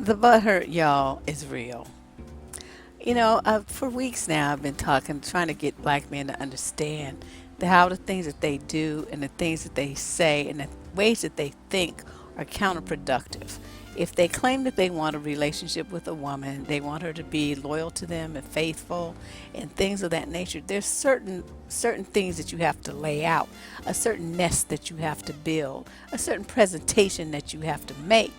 The butthurt, y'all, is real. For weeks now, I've been trying to get black men to understand how the things that they do and the things that they say and the ways that they think are counterproductive. If they claim that they want a relationship with a woman, they want her to be loyal to them and faithful and things of that nature, there's certain things that you have to lay out, a certain nest that you have to build, a certain presentation that you have to make.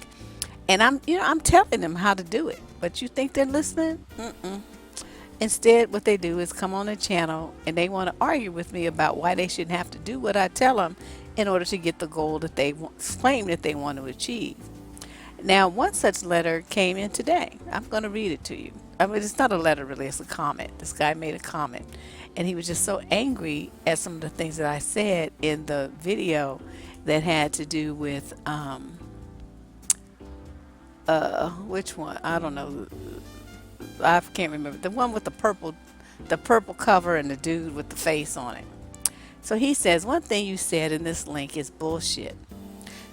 And I'm telling them how to do it. But you think they're listening? Mm-mm. Instead, what they do is come on the channel and they want to argue with me about why they shouldn't have to do what I tell them in order to get the goal that they claim that they want to achieve. Now, one such letter came in today. I'm going to read it to you. I mean, it's not a letter really, it's a comment. This guy made a comment. And he was just so angry at some of the things that I said in the video that had to do with, which one? I don't know. I can't remember. The one with the purple cover and the dude with the face on it. So he says, one thing you said in this link is bullshit.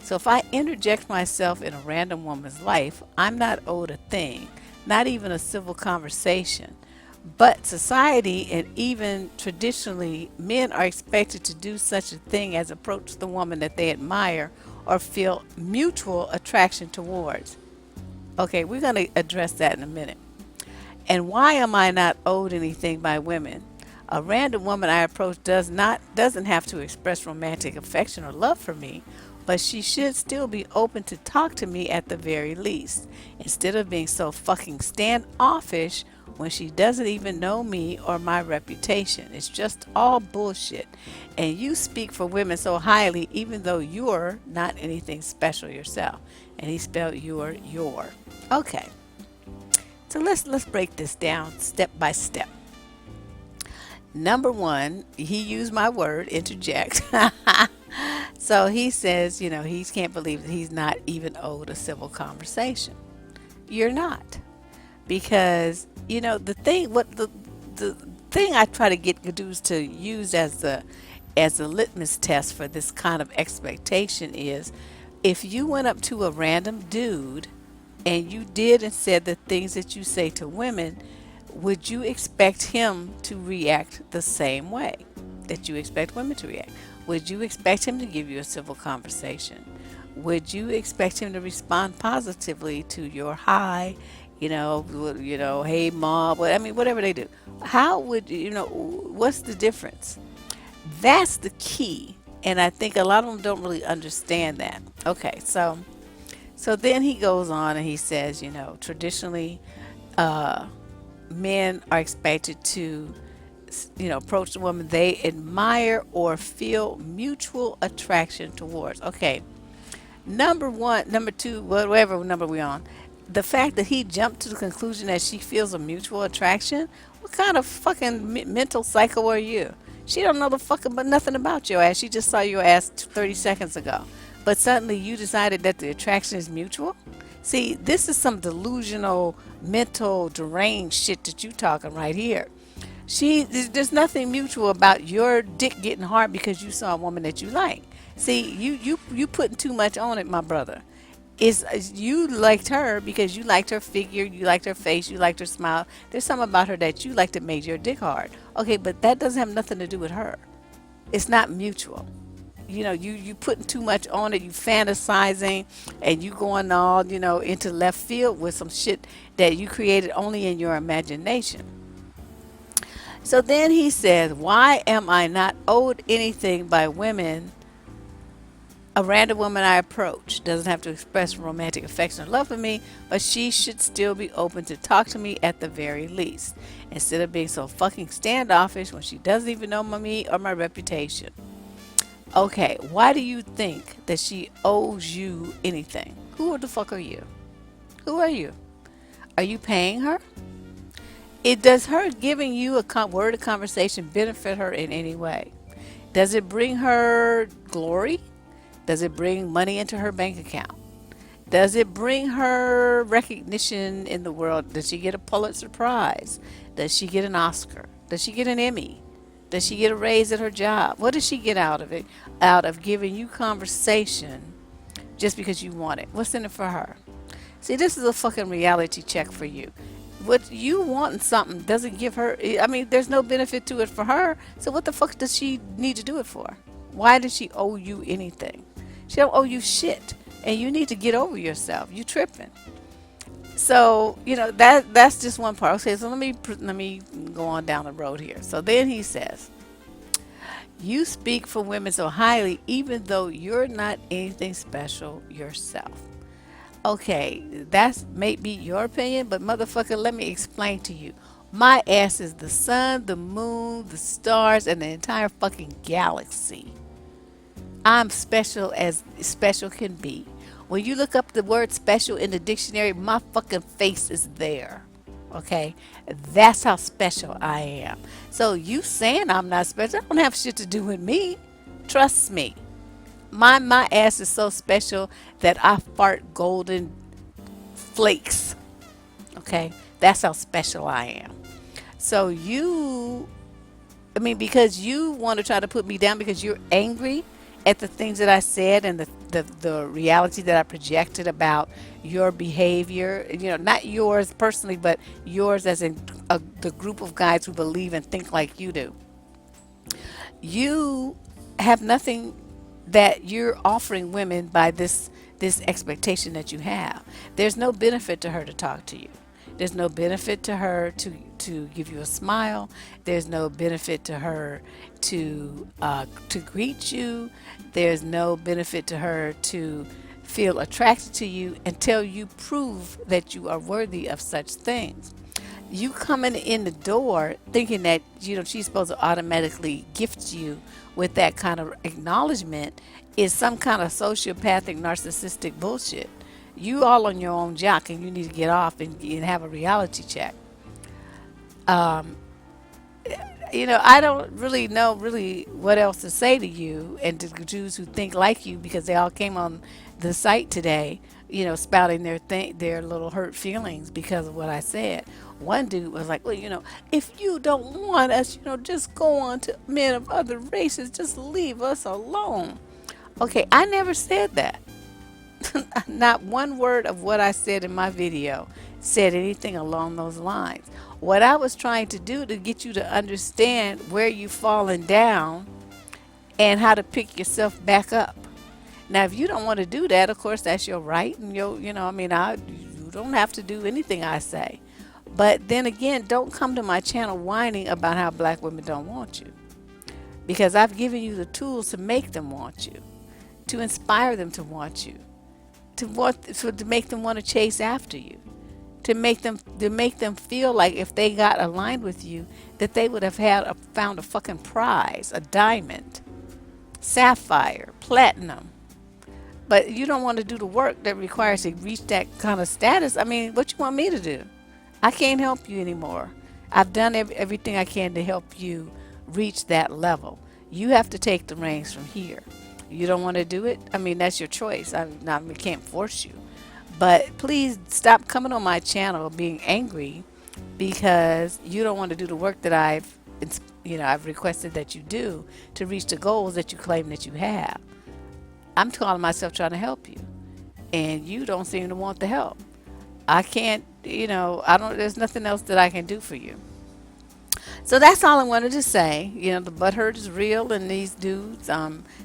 So if I interject myself in a random woman's life, I'm not owed a thing, not even a civil conversation. But society and even traditionally, men are expected to do such a thing as approach the woman that they admire or feel mutual attraction towards. Okay, we're going to address that in a minute. And why am I not owed anything by women? A random woman I approach doesn't have to express romantic affection or love for me, but she should still be open to talk to me at the very least, instead of being so fucking standoffish when she doesn't even know me or my reputation. It's just all bullshit. And you speak for women so highly even though you're not anything special yourself. And he spelled your. Okay. So let's break this down step by step. Number one, he used my word, interject. So he says, he can't believe that he's not even owed a civil conversation. You're not. Because, the thing I try to get dudes to use as the litmus test for this kind of expectation is, if you went up to a random dude and you did and said the things that you say to women, would you expect him to react the same way that you expect women to react? Would you expect him to give you a civil conversation? Would you expect him to respond positively to your hi, hey mom, whatever they do? How would what's the difference? That's the key. And I think a lot of them don't really understand that. Okay, so then he goes on and he says, traditionally, men are expected to, approach the woman they admire or feel mutual attraction towards. Okay, number one, number two, whatever number we're on, the fact that he jumped to the conclusion that she feels a mutual attraction, what kind of fucking mental psycho are you? She don't know the fucking but nothing about your ass. She just saw your ass 30 seconds ago. But suddenly you decided that the attraction is mutual? See, this is some delusional, mental, deranged shit that you talking right here. There's nothing mutual about your dick getting hard because you saw a woman that you like. See, you putting too much on it, my brother. You liked her because you liked her figure, you liked her face, you liked her smile. There's something about her that you liked that made your dick hard. Okay, but that doesn't have nothing to do with her. It's not mutual. You putting too much on it, you fantasizing, and you going all, into left field with some shit that you created only in your imagination. So then he says, why am I not owed anything by women? A random woman I approach doesn't have to express romantic affection or love for me, but she should still be open to talk to me at the very least, instead of being so fucking standoffish when she doesn't even know me or my reputation. Okay, why do you think that she owes you anything? Who the fuck are you? Who are you? Are you paying her? Does her giving you a word of conversation benefit her in any way? Does it bring her glory? Does it bring money into her bank account? Does it bring her recognition in the world? Does she get a Pulitzer Prize? Does she get an Oscar? Does she get an Emmy? Does she get a raise at her job? What does she get out of it? Out of giving you conversation just because you want it? What's in it for her? See, this is a fucking reality check for you. What you wanting something doesn't give her, I mean, there's no benefit to it for her. So what the fuck does she need to do it for? Why does she owe you anything? She don't owe you shit. And you need to get over yourself. You tripping. So, that's just one part. Okay, so let me go on down the road here. So then he says, you speak for women so highly even though you're not anything special yourself. Okay, that's maybe your opinion, but motherfucker, let me explain to you. My ass is the sun, the moon, the stars, and the entire fucking galaxy. I'm special as special can be. When you look up the word special in the dictionary, my fucking face is there. Okay? That's how special I am. So you saying I'm not special, that don't have shit to do with me. Trust me. My ass is so special that I fart golden flakes. Okay? That's how special I am. So because you want to try to put me down because you're angry at the things that I said and the reality that I projected about your behavior, not yours personally, but yours as in the group of guys who believe and think like you do. You have nothing that you're offering women by this expectation that you have. There's no benefit to her to talk to you. There's no benefit to her to give you a smile. There's no benefit to her to greet you. There's no benefit to her to feel attracted to you until you prove that you are worthy of such things. You coming in the door thinking that she's supposed to automatically gift you with that kind of acknowledgement is some kind of sociopathic narcissistic bullshit. You all on your own jock and you need to get off and have a reality check. I don't really know really what else to say to you and to the Jews who think like you because they all came on the site today, spouting their little hurt feelings because of what I said. One dude was like, well, if you don't want us, just go on to men of other races, just leave us alone. Okay, I never said that. Not one word of what I said in my video said anything along those lines. What I was trying to do to get you to understand where you've fallen down and how to pick yourself back up. Now, if you don't want to do that, of course, that's your right. And you don't have to do anything I say. But then again, don't come to my channel whining about how black women don't want you. Because I've given you the tools to make them want you, to inspire them to want you, to make them want to chase after you, to make them feel like if they got aligned with you, that they would have found a fucking prize, a diamond, sapphire, platinum. But you don't want to do the work that requires to reach that kind of status. I mean, what you want me to do? I can't help you anymore. I've done everything I can to help you reach that level. You have to take the reins from here. You don't want to do it? I mean, that's your choice. I can't force you. But please stop coming on my channel being angry because you don't want to do the work that I've requested that you do to reach the goals that you claim that you have. I'm calling myself trying to help you, and you don't seem to want the help. I can't, there's nothing else that I can do for you. So that's all I wanted to say. The butthurt is real, and these dudes,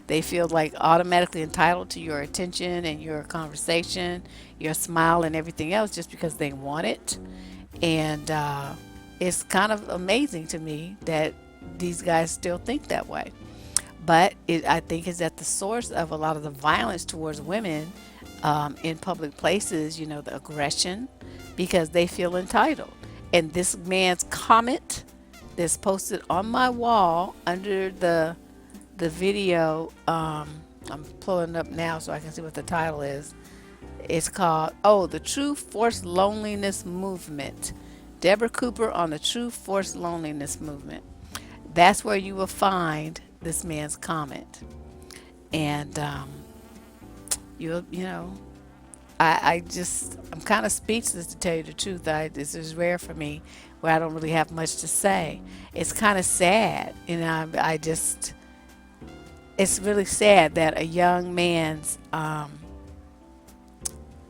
they feel like automatically entitled to your attention and your conversation, your smile, and everything else just because they want it. And it's kind of amazing to me that these guys still think that way. But I think is at the source of a lot of the violence towards women in public places, the aggression, because they feel entitled. And this man's comment that's posted on my wall under the video, I'm pulling it up now so I can see what the title is. It's called, The True Forced Loneliness Movement. Deborrah Cooper on the True Forced Loneliness Movement. That's where you will find this man's comment. And I'm kind of speechless, to tell you the truth. This is rare for me where I don't really have much to say. It's kind of sad, it's really sad that a young man's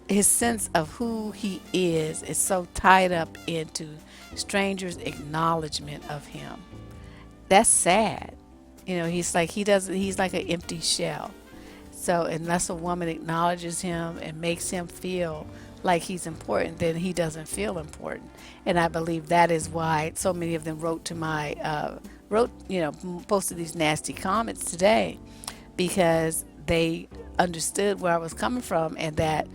his sense of who he is so tied up into strangers' acknowledgement of him. That's sad. He's like he's like an empty shell. So unless a woman acknowledges him and makes him feel like he's important, then he doesn't feel important. And I believe that is why so many of them wrote to my wrote posted these nasty comments today, because they understood where I was coming from, and that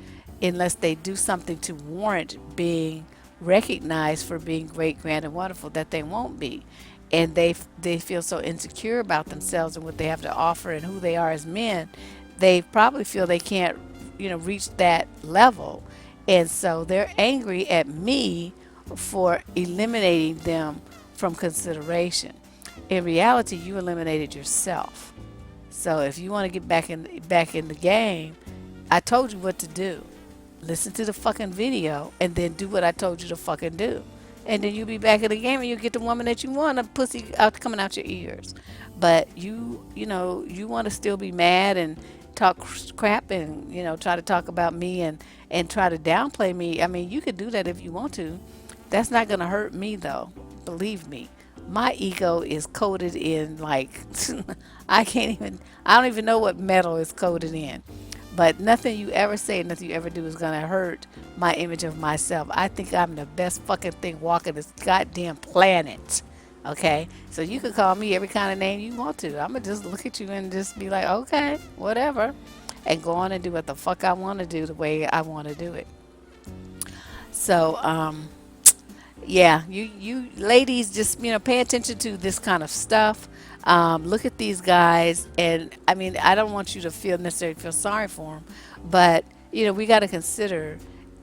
unless they do something to warrant being recognized for being great, grand, and wonderful, that they won't be. And they feel so insecure about themselves and what they have to offer and who they are as men, they probably feel they can't reach that level, and so they're angry at me for eliminating them from consideration. In reality, you eliminated yourself. So if you want to get back in the game, I told you what to do. Listen to the fucking video and then do what I told you to fucking do. And then you'll be back in the game and you'll get the woman that you want, a pussy out coming out your ears. But you want to still be mad and talk crap and try to talk about me and try to downplay me. I mean, you could do that if you want to. That's not going to hurt me though. Believe me. My ego is coated in like I don't even know what metal is coated in. But nothing you ever say, nothing you ever do is going to hurt my image of myself. I think I'm the best fucking thing walking this goddamn planet. Okay? So you can call me every kind of name you want to. I'm going to just look at you and just be like, okay, whatever. And go on and do what the fuck I want to do the way I want to do it. So, yeah, you ladies just pay attention to this kind of stuff. Look at these guys, and I mean, I don't want you to necessarily feel sorry for them, but we got to consider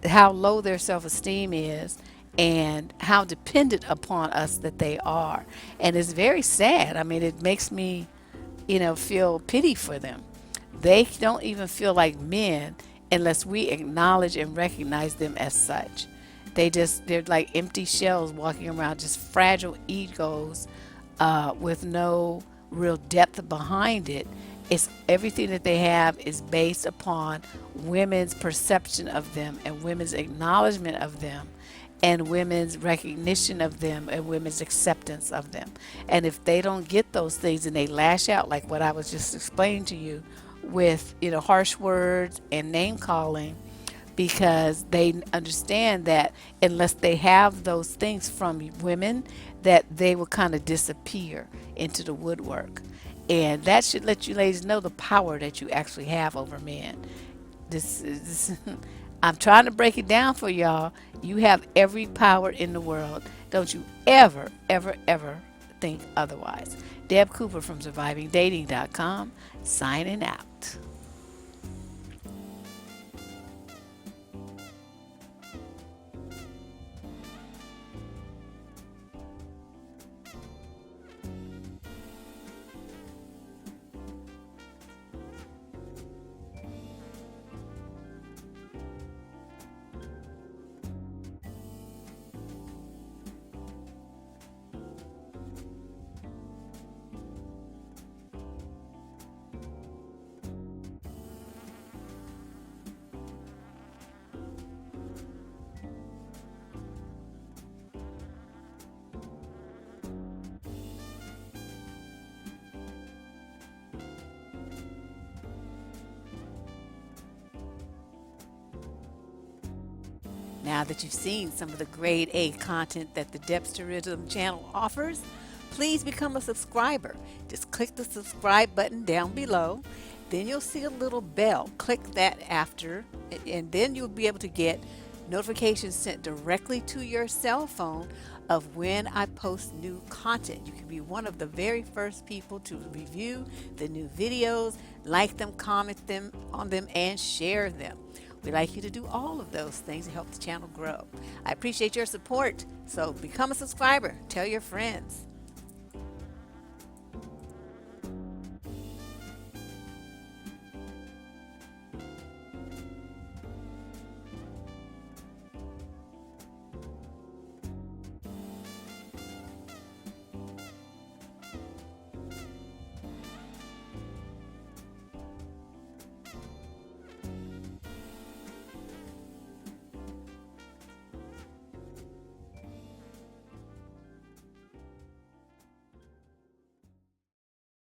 how low their self-esteem is and how dependent upon us that they are, and it's very sad. I mean, it makes me feel pity for them. They don't even feel like men unless we acknowledge and recognize them as such. They're like empty shells walking around, just fragile egos, with no real depth behind it. It's everything that they have is based upon women's perception of them and women's acknowledgement of them and women's recognition of them and women's acceptance of them. And if they don't get those things and they lash out like what I was just explaining to you with harsh words and name calling, because they understand that unless they have those things from women, that they will kind of disappear into the woodwork. And that should let you ladies know the power that you actually have over men. This I'm trying to break it down for y'all. You have every power in the world. Don't you ever, ever, ever think otherwise. Deb Cooper from survivingdating.com, signing out. Now that you've seen some of the grade A content that the Debsterism channel offers, please become a subscriber. Just click the subscribe button down below. Then you'll see a little bell. Click that after, and then you'll be able to get notifications sent directly to your cell phone of when I post new content. You can be one of the very first people to review the new videos, like them, comment them on them, and share them. We'd like you to do all of those things to help the channel grow. I appreciate your support, so become a subscriber. Tell your friends.